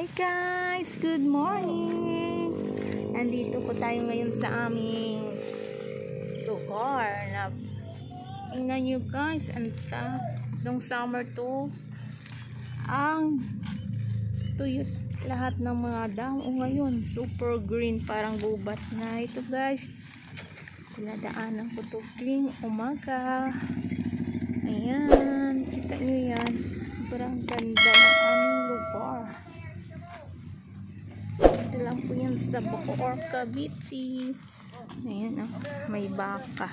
Hi guys! Good morning! Nandito po tayo ngayon sa aming lugar na tingnan nyo guys, nung summer to ang tuyot lahat ng mga damo ngayon, super green, parang gubat na. Ito guys, pinadaanan ko to tuwing umaga. Ayan, kita nyo yan, sobrang ganda ng aming lugar. Ito lang po yan sa Bacoor, Cavite. Ayan, may baka.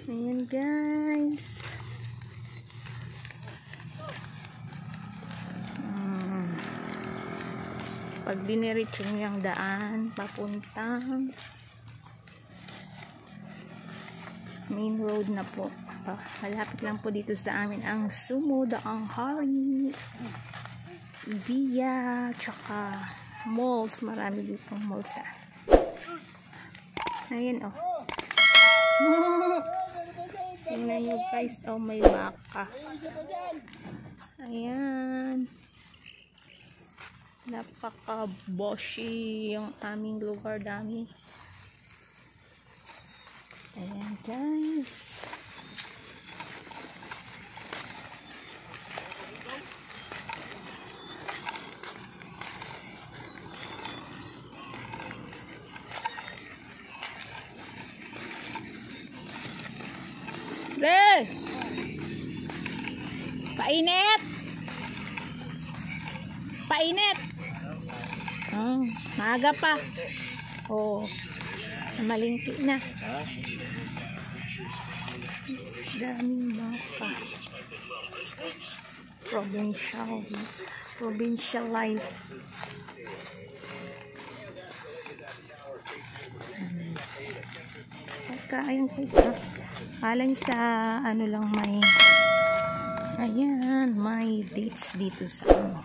Ayan guys. Pag diniretso nyo yung daan papuntang main road na po, malapit lang po dito sa amin ang Sumo Daang Hari, Via, tsaka malls. Marami dito malls. Ayan oh. Tingnan nyo guys, oh, may baka. Ayan, napaka-boshy yung aming lugar, dami. Ayan guys, pre, painit, painit. Oh, maaga pa. Oh, malingki na. Daming baka. Provincial life. Pagkain guys, alang sa ano lang, may ayan, may dates dito sa ano.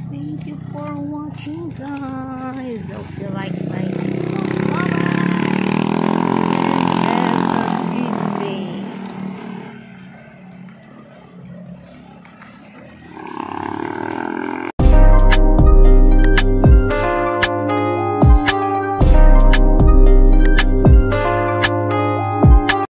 Thank you for watching guys. Hope you like my video.